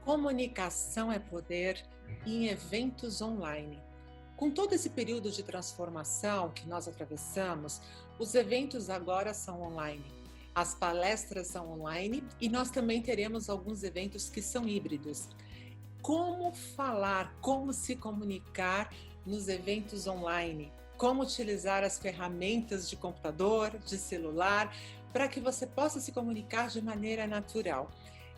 Comunicação é poder em eventos online. Com todo esse período de transformação que nós atravessamos, os eventos agora são online. As palestras são online e nós também teremos alguns eventos que são híbridos. Como falar, como se comunicar nos eventos online? Como utilizar as ferramentas de computador, de celular, para que você possa se comunicar de maneira natural.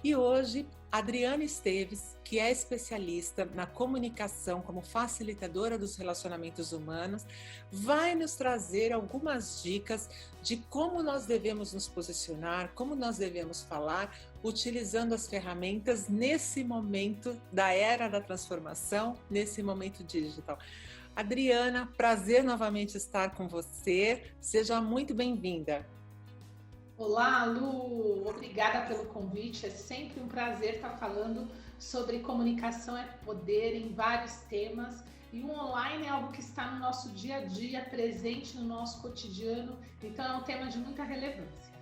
E hoje, Adriana Esteves, que é especialista na comunicação como facilitadora dos relacionamentos humanos, vai nos trazer algumas dicas de como nós devemos nos posicionar, como nós devemos falar, utilizando as ferramentas nesse momento da era da transformação, nesse momento digital. Adriana, prazer novamente estar com você. Seja muito bem-vinda. Olá, Lu! Obrigada pelo convite. É sempre um prazer estar falando sobre comunicação é poder em vários temas. E o online é algo que está no nosso dia a dia, presente no nosso cotidiano. Então é um tema de muita relevância.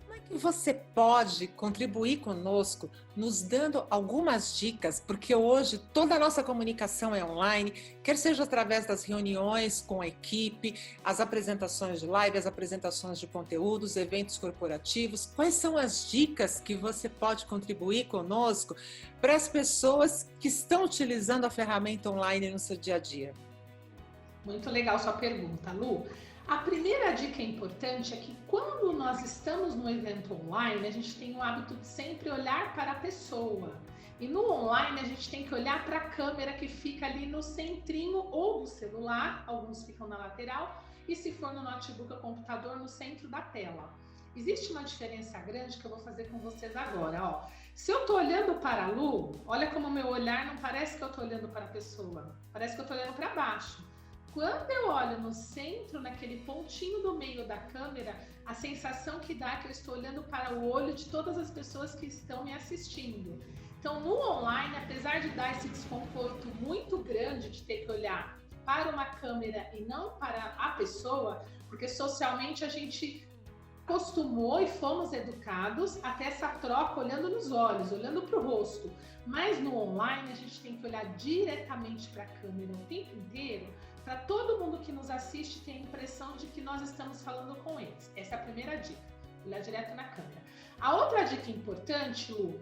Como é que você pode contribuir conosco, nos dando algumas dicas, porque hoje toda a nossa comunicação é online, quer seja através das reuniões com a equipe, as apresentações de live, as apresentações de conteúdos, eventos corporativos. Quais são as dicas que você pode contribuir conosco para as pessoas que estão utilizando a ferramenta online no seu dia a dia? Muito legal sua pergunta, Lu. A primeira dica importante é que quando nós estamos no evento online, a gente tem o hábito de sempre olhar para a pessoa. E no online a gente tem que olhar para a câmera que fica ali no centrinho ou do celular, alguns ficam na lateral, e se for no notebook ou computador, no centro da tela. Existe uma diferença grande que eu vou fazer com vocês agora, ó. Se eu tô olhando para a Lu, olha como o meu olhar não parece que eu tô olhando para a pessoa, parece que eu tô olhando para baixo. Quando eu olho no centro, naquele pontinho do meio da câmera, a sensação que dá é que eu estou olhando para o olho de todas as pessoas que estão me assistindo. Então, no online, apesar de dar esse desconforto muito grande de ter que olhar para uma câmera e não para a pessoa, porque socialmente a gente acostumou e fomos educados até essa troca olhando nos olhos, olhando para o rosto. Mas no online a gente tem que olhar diretamente para a câmera o tempo inteiro, para todo mundo que nos assiste ter a impressão de que nós estamos falando com eles. Essa é a primeira dica, olhar direto na câmera. A outra dica importante, Lu,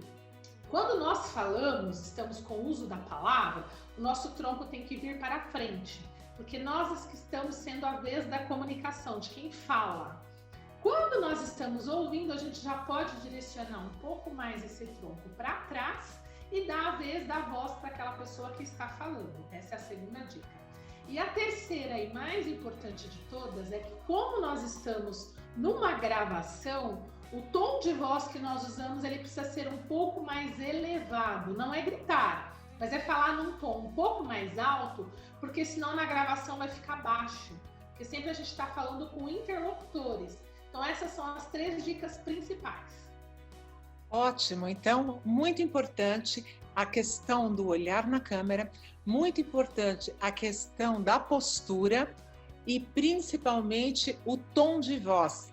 quando nós falamos, estamos com o uso da palavra, o nosso tronco tem que vir para a frente, porque nós que estamos sendo a vez da comunicação, de quem fala. Quando nós estamos ouvindo, a gente já pode direcionar um pouco mais esse tronco para trás e dar a vez da voz para aquela pessoa que está falando. Essa é a segunda dica. E a terceira e mais importante de todas é que, como nós estamos numa gravação, o tom de voz que nós usamos ele precisa ser um pouco mais elevado. Não é gritar, mas é falar num tom um pouco mais alto, porque senão na gravação vai ficar baixo. Porque sempre a gente está falando com interlocutores. Então essas são as 3 dicas principais. Ótimo, então muito importante a questão do olhar na câmera, muito importante a questão da postura e principalmente o tom de voz,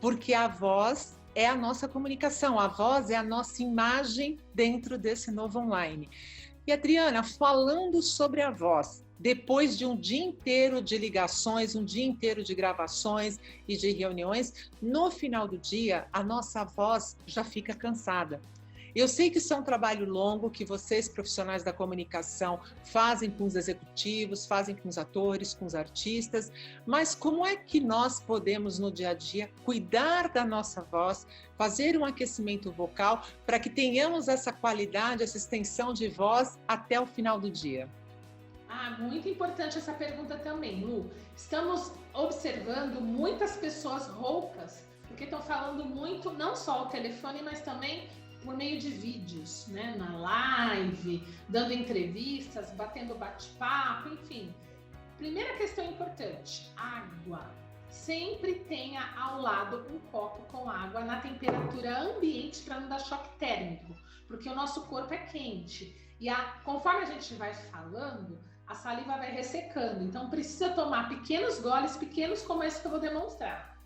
porque a voz é a nossa comunicação, a voz é a nossa imagem dentro desse novo online. E Adriana, falando sobre a voz, depois de um dia inteiro de ligações, um dia inteiro de gravações e de reuniões, no final do dia, a nossa voz já fica cansada. Eu sei que isso é um trabalho longo que vocês, profissionais da comunicação, fazem com os executivos, fazem com os atores, com os artistas, mas como é que nós podemos, no dia a dia, cuidar da nossa voz, fazer um aquecimento vocal para que tenhamos essa qualidade, essa extensão de voz até o final do dia? Muito importante essa pergunta também, Lu. Estamos observando muitas pessoas roucas, porque estão falando muito, não só ao telefone, mas também por meio de vídeos, né? Na live, dando entrevistas, batendo bate-papo, enfim. Primeira questão importante, água. Sempre tenha ao lado um copo com água na temperatura ambiente para não dar choque térmico, porque o nosso corpo é quente. E conforme a gente vai falando, a saliva vai ressecando. Então precisa tomar pequenos goles, pequenos como esse que eu vou demonstrar.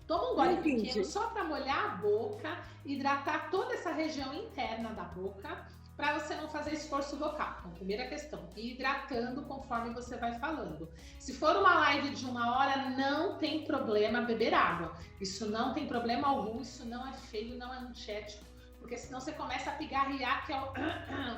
Toma um gole pequeno só para molhar a boca, hidratar toda essa região interna da boca, para você não fazer esforço vocal. Então, primeira questão, ir hidratando conforme você vai falando. Se for uma live de 1 hora, não tem problema beber água. Isso não tem problema algum, isso não é feio, não é antiético, porque senão você começa a pigarrear, que é o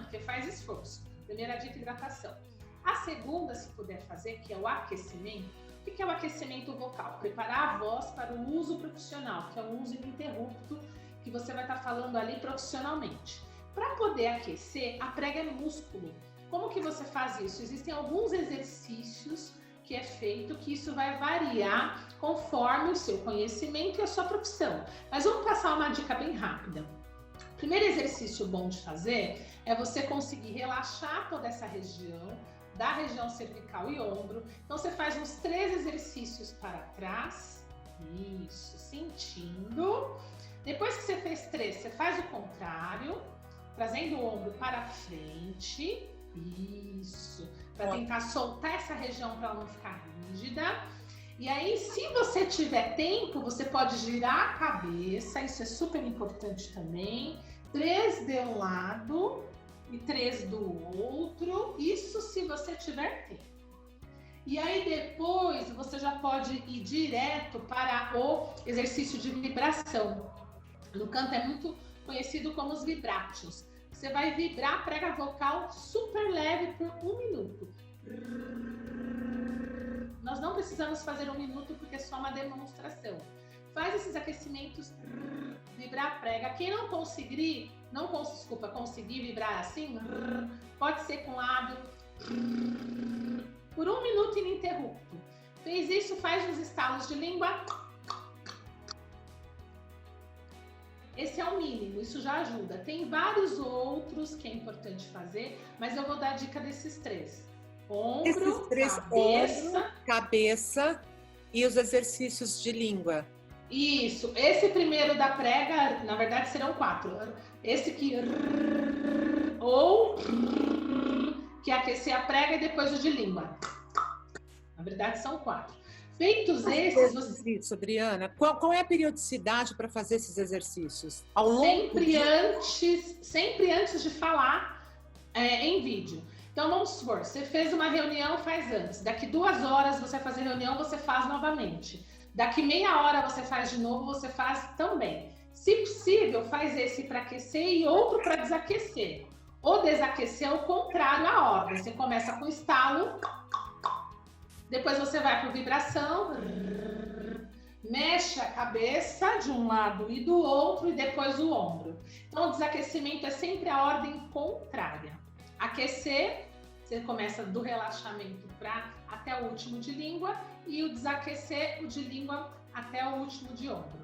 porque faz esforço. Primeira dica, hidratação. A segunda, se puder fazer, que é o aquecimento. O que é o aquecimento vocal? Preparar a voz para o uso profissional, que é o uso ininterrupto, que você vai estar falando ali profissionalmente. Para poder aquecer, a prega é músculo. Como que você faz isso? Existem alguns exercícios que é feito, que isso vai variar conforme o seu conhecimento e a sua profissão. Mas vamos passar uma dica bem rápida. O primeiro exercício bom de fazer é você conseguir relaxar toda essa região, da região cervical e ombro. Então você faz uns 3 exercícios para trás, isso, sentindo. Depois que você fez 3, você faz o contrário, trazendo o ombro para frente, isso, para tentar soltar essa região para ela não ficar rígida. E aí, se você tiver tempo, você pode girar a cabeça, isso é super importante também. 3 de um lado e 3 do outro, isso se você tiver tempo. E aí depois você já pode ir direto para o exercício de vibração. No canto é muito conhecido como os vibrátios. Você vai vibrar a prega vocal super leve por 1 minuto. Nós não precisamos fazer 1 minuto porque é só uma demonstração. Faz esses aquecimentos, vibrar a prega. Quem não conseguir, conseguir vibrar assim, pode ser com lábio, por 1 minuto ininterrupto. Fez isso, faz uns estalos de língua. Esse é o mínimo, isso já ajuda. Tem vários outros que é importante fazer, mas eu vou dar a dica desses 3. Ombro, cabeça e os exercícios de língua. Isso, esse primeiro da prega, na verdade serão 4. Esse que que é aquecer a prega e depois o de língua. Na verdade são 4. Feitos esses... Isso, Adriana. Qual é a periodicidade para fazer esses exercícios? Ao longo sempre antes de falar em vídeo. Então vamos supor, você fez uma reunião, faz antes. Daqui 2 horas você vai fazer reunião, você faz novamente. Daqui meia hora você faz de novo, você faz também. Se possível, faz esse para aquecer e outro para desaquecer. Ou desaquecer é o contrário à ordem. Você começa com estalo, depois você vai para vibração, mexe a cabeça de um lado e do outro e depois o ombro. Então o desaquecimento é sempre a ordem contrária. Aquecer, você começa do relaxamento até o último de língua e o desaquecer, o de língua até o último de ombro.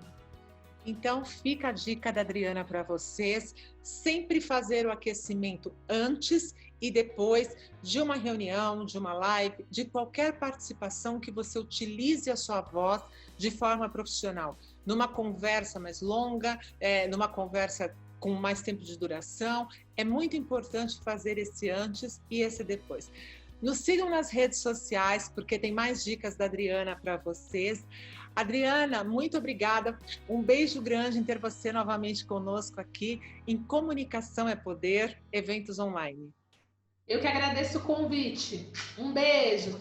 Então fica a dica da Adriana para vocês, sempre fazer o aquecimento antes e depois de uma reunião, de uma live, de qualquer participação que você utilize a sua voz de forma profissional. Numa conversa mais longa, numa conversa com mais tempo de duração, é muito importante fazer esse antes e esse depois. Nos sigam nas redes sociais, porque tem mais dicas da Adriana para vocês. Adriana, muito obrigada. Um beijo grande em ter você novamente conosco aqui em Comunicação é Poder, Eventos Online. Eu que agradeço o convite. Um beijo.